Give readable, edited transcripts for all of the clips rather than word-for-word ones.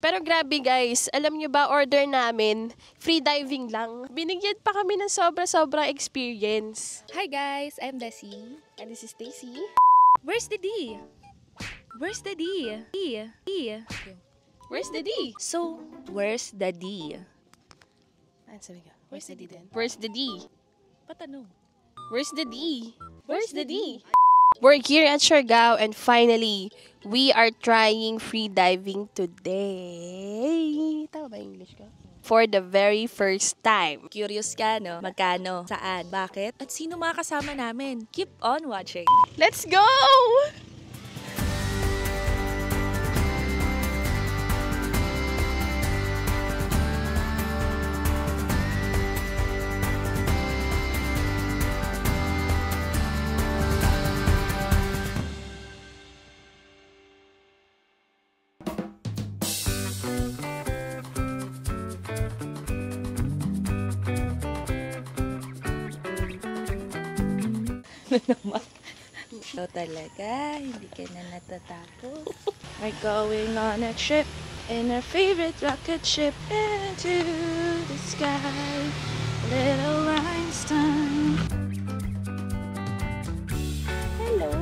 Pero grabe guys, alam nyo ba, order namin, free diving lang. Binigyan pa kami ng sobra-sobrang experience. Hi guys, I'm Desi. And this is Stacy. Where's the D? Where's the D? Where's the D? So, where's the D? Sabi ka, where's the D then? Where's the D? Patanong. Where's the D? Where's the D? We're here at Siargao and finally, we are trying free diving today. Tama ba English ka? For the very first time. Curious ka, no? Magkano? Saan? Bakit? At sino mga kasama namin? Keep on watching. Let's go! So talaga, hindi ka na natatapos. We're going on a trip in our favorite rocket ship into the sky. Little Einstein. Hello?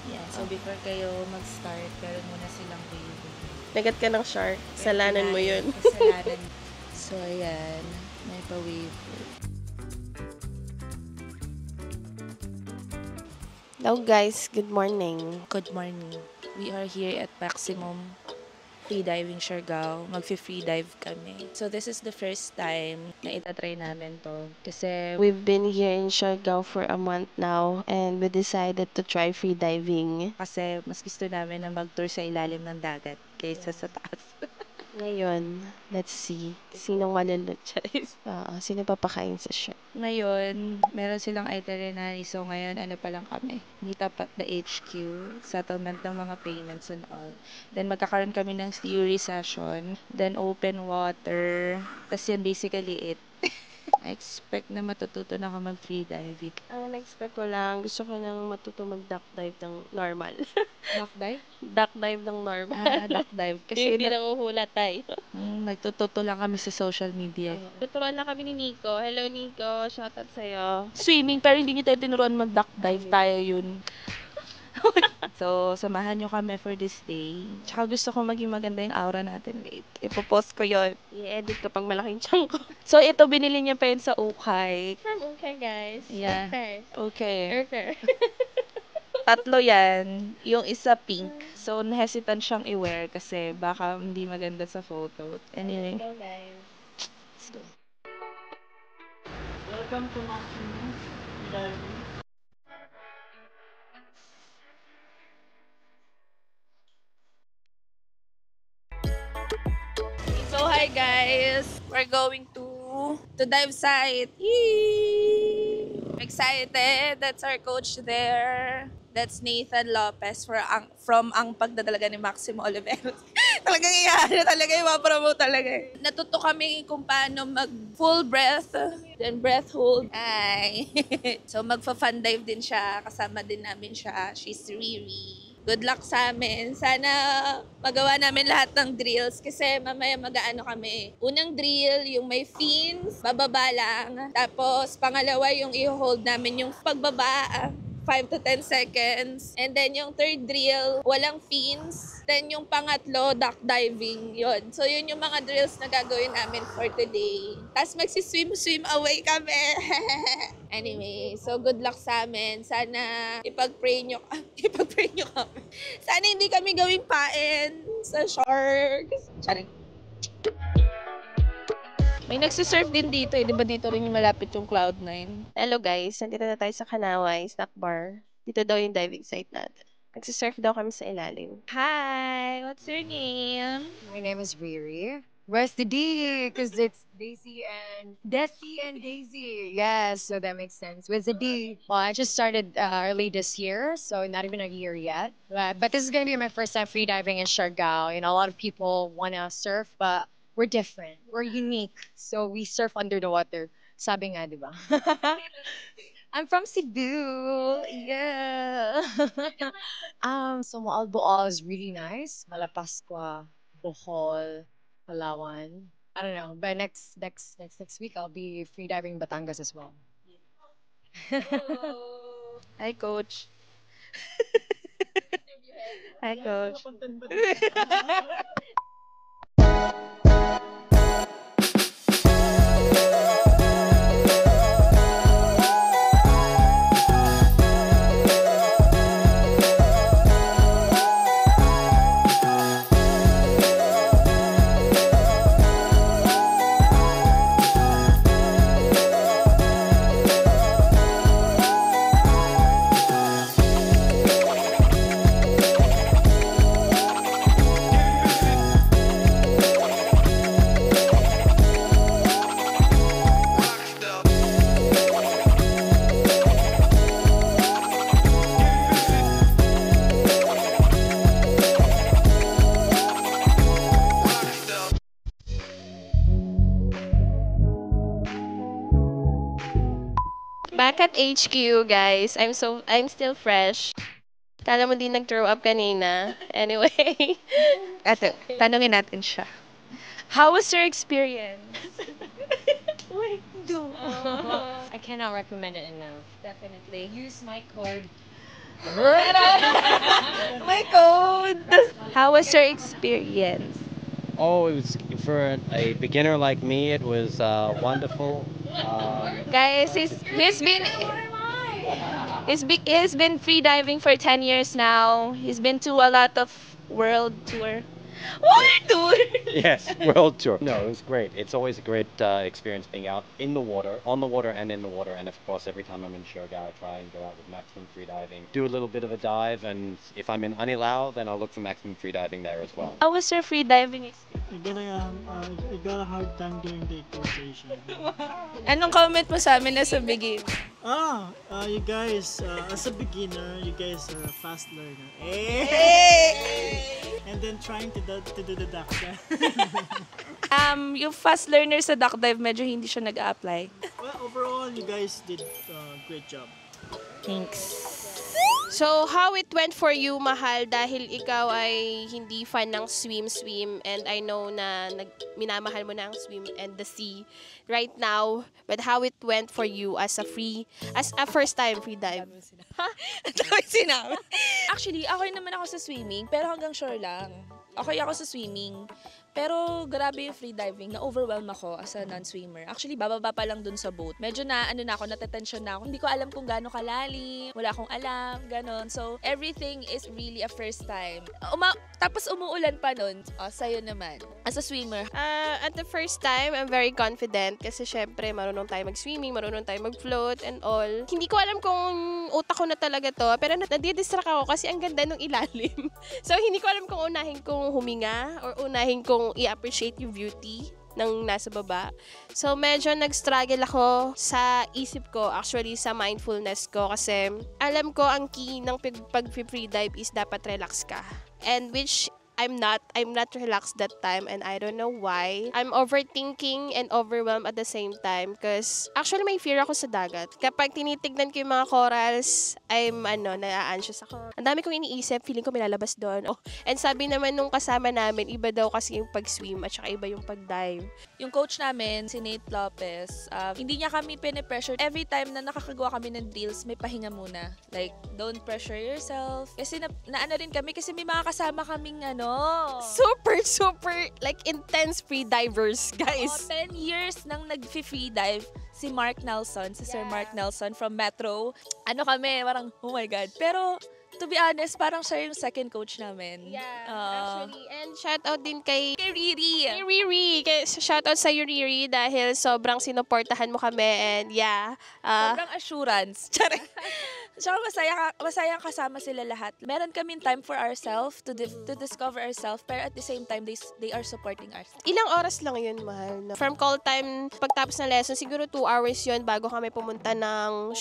Yeah, so before kayo mag-start, meron muna silang wave. Nagat ka ng shark. Salanan mo yun. Kasalanan. So ayan, may pa-wave. Hello guys, good morning. Good morning. We are here at Maximum Free Diving Siargao. Mag-free dive kami. So this is the first time na itatry namin to. Kasi We've been here in Siargao for a month now and we decided to try free diving. mas gusto namin na mag-tour sa ilalim ng dagat kaysa sa taas. Ngayon, let's see. Sinong malulot? Sino papakain sa shark? Ngayon, meron silang itinerary. So ngayon, ano pa lang kami. Meet up at the HQ. Settlement ng mga payments and all. Then magkakaroon kami ng theory session. Then open water. Tapos yun basically it. I expect na matututo na ako mag-free diving. Ang na-expect ko lang, gusto ko nang matuto mag-duck dive ng normal. Duck dive? Duck dive ng normal. Duck dive. Kasi Kasi hindi nanguhula tayo. nagtututo lang kami sa social media. Tuturuan lang kami ni Nico. Hello Nico, shoutout sa'yo. Swimming, pero hindi niyo tayo tinuruan mag-duck dive. Tayo yun. So, samahan nyo kami for this day. Tsaka gusto ko maging maganda yung aura natin. Wait, ipopost ko yon. I-edit kapag malaking chunk ko. So, ito, binili niya pa yun sa Ukay. From okay guys. Yeah. Okay. Okay. Tatlo yan. Yung isa pink. So, hesitant siyang i-wear kasi baka hindi maganda sa photo. Anyway. Hello guys. Let's go. Welcome to Maximum Diving. So, hi guys! We're going to dive site. Yee! Excited! That's our coach there. That's Nathan Lopez from ang pagdadalaga ni Maximo Oliveros. Talagang iyan. Talaga yung mapromote talaga. Natuto kami kung paano mag full breath, then breath hold. Ay. So magfa-fun dive din siya. Kasama din namin siya. She's Riri. Good luck sa amin. Sana magawa namin lahat ng drills kasi mamaya mag-aano kami. Unang drill, yung may fins, bababa lang. Tapos pangalawa, yung i-hold namin yung pagbaba. 5 to 10 seconds. And then yung third drill, walang fins. Then yung pangatlo, duck diving. Yun. So yun yung mga drills na gagawin namin for today. Tapos magsiswim away kami. Anyway, so good luck sa amin. Sana ipag-pray nyo kami. Sana hindi kami gawing pain sa sharks. Charing. May nagsisurf din dito eh. Di ba dito rin yung malapit yung Cloud9? Hello guys, nandito na tayo sa Kanaway Snack Bar. Dito daw yung diving site natin. Nagsisurf daw kami sa ilalim. Hi! What's your name? My name is Riri. Where's the D? Because it's Daisy and Daisy. Yes, so that makes sense. Where's the D? Well, I just started early this year, so not even a year yet. But this is gonna be my first time free diving in Siargao. You know, a lot of people wanna surf, but we're different. We're unique. So we surf under the water. Sabi nga, di ba? I'm from Cebu. Yeah. So Maalboal is really nice. Malapascua Bohol, Palawan. I don't know. By next week, I'll be free diving in Batangas as well. Hi, coach. Hi, coach. Back at HQ, guys. I'm still fresh. Kala mo di nag-throw up kanina. Anyway. Eto, tanungin natin siya. How was your experience? I cannot recommend it enough. Definitely. Use my code. My code! How was your experience? Oh, it was for a beginner like me. It was wonderful. Guys, he's been free diving for 10 years now. He's been to a lot of world tour. World tour! Yes, world tour. No, it was great. It's always a great experience being out in the water, on the water, and in the water. And of course, every time I'm in Siargao, I try and go out with maximum free diving, do a little bit of a dive, and if I'm in Anilao, then I'll look for maximum free diving there as well. How was your free diving experience? I got a hard time during the equalization. Anong comment mo sa amin na sa begin? You guys, as a beginner, you guys are a fast learner. And then trying to do the duck dive. Yung fast learner sa duck dive, medyo hindi siya nag-a-apply. Well, overall, you guys did a great job. Thanks. So, how it went for you, Mahal, dahil ikaw ay hindi fan ng swim, and I know na minamahal mo na ang swim and the sea right now, but how it went for you as a first-time free dive? Actually, okay naman ako sa swimming, pero hanggang shore lang. Okay ako sa swimming. Pero grabe yung free diving, na-overwhelm ako as a non-swimmer. Actually, bababa pa lang dun sa boat. Medyo natetensyon na ako. Hindi ko alam kung gaano kalalim, wala akong alam, ganon. So, everything is really a first time. Tapos umuulan pa nun. Sa'yo naman, as a swimmer. At the first time, I'm very confident kasi syempre marunong tayo mag-swimming, marunong tayo mag-float and all. Hindi ko alam kung utak ko na talaga to, pero nadidistract ako kasi ang ganda ng ilalim. So, hindi ko alam kung unahin kong huminga or unahin kong i-appreciate yung beauty ng nasa baba. So, medyo nag-struggle ako sa isip ko, actually sa mindfulness ko kasi alam ko ang key ng pag-free dive is dapat relax ka. And which I'm not relaxed that time and I don't know why. I'm overthinking and overwhelmed at the same time because actually may fear ako sa dagat. Kapag tinitignan ko yung mga corals, na-anxious ako. Ang dami kong iniisip, feeling ko may lalabas doon. Oh, and sabi naman nung kasama namin, iba daw kasi yung pag-swim at saka iba yung pag-dive. Yung coach namin, si Nate Lopez, hindi niya kami pinipressure. Every time na nakakagawa kami ng drills, may pahinga muna. Like, don't pressure yourself. Kasi naano rin kami kasi may mga kasama kaming Super like intense free divers, guys. 10 years nang nag-free dive si Mark Nelson, si Sir Mark Nelson from Metro. Kami, parang, oh my God. Pero, to be honest, parang siya yung second coach namin. Actually. And shoutout din kay Riri. Riri. Shoutout sa Riri dahil sobrang sinuportahan mo kami and sobrang assurance. Tsaka masaya kasama sila lahat. Meron kaming time for ourselves to discover ourselves, pero at the same time, they are supporting us. Ilang oras lang yun, Mahal? No? From call time, pagtapos ng lesson, siguro 2 hours yun bago kami pumunta ng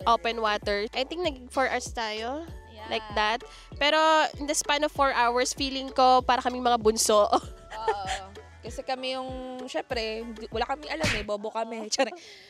open water. I think nag 4 hours tayo. Like that. Pero in the span of 4 hours, feeling ko para kaming mga bunso. Kasi kami yung, syempre, wala kami alam eh, bobo kami.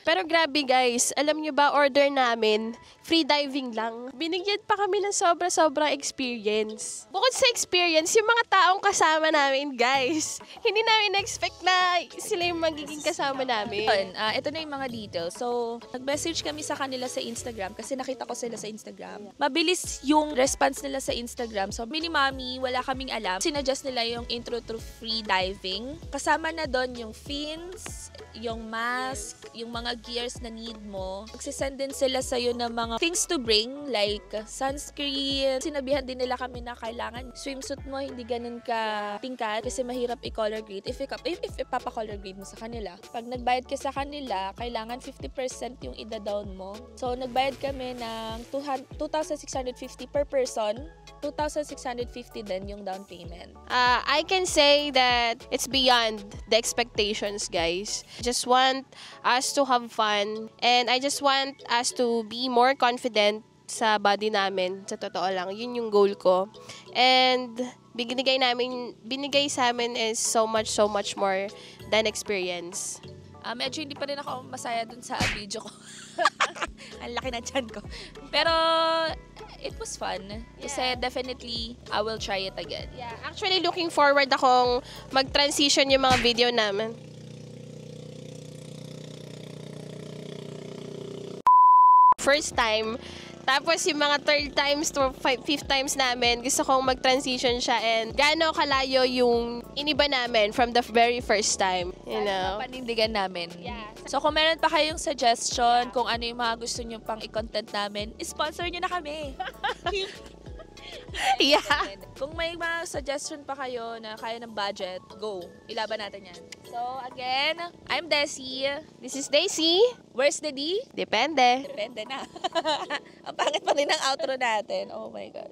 Pero grabe guys, alam nyo ba, order namin, free diving lang. Binigyan pa kami ng sobra-sobrang experience. Bukod sa experience, yung mga taong kasama namin guys, hindi namin na-expect na sila yung magiging kasama namin. Ito na yung mga details. So, nag-message kami sa kanila sa Instagram kasi nakita ko sila sa Instagram. Mabilis yung response nila sa Instagram. So, mini mami, wala kaming alam. Sinadjust nila yung intro to free diving. Kasama na doon yung fins, yung mask, yung mga gears na need mo. Magsisend din sila sa'yo ng mga things to bring like sunscreen. Sinabihan din nila kami na kailangan swimsuit mo hindi ganun ka tingkat kasi mahirap i-color grade if ipapa-color grade mo sa kanila. Pag nagbayad ka sa kanila, kailangan 50% yung ida-down mo. So, nagbayad kami ng 2,650 per person. 2,650 din yung down payment. I can say that it's beyond the expectations, guys. Just want us to have fun and I just want us to be more confident sa body namin. Sa totoo lang, yun yung goal ko. And binigay sa amin is so much more than experience. Medyo hindi pa rin ako masaya dun sa video ko. Ang laki na tiyan ko. Pero, it was fun. Kasi definitely, I will try it again. Yeah, actually looking forward akong mag-transition yung mga video namin. First time, tapos yung mga third times to fifth times namin, gusto kong mag-transition siya and gaano kalayo yung iniba namin from the very first time, you know? Panindigan namin. Yeah. So, kung meron pa kayong suggestion, kung ano yung mga gusto nyo pang i-content namin, sponsor nyo na kami. Yeah. Kung may mga suggestion pa kayo na kaya ng budget, go. Ilaban natin yan. So, again, I'm Desi. This is Daisy. Where's the D? Depende. Depende na. Ang pangit pa rin ang outro natin. Oh my God.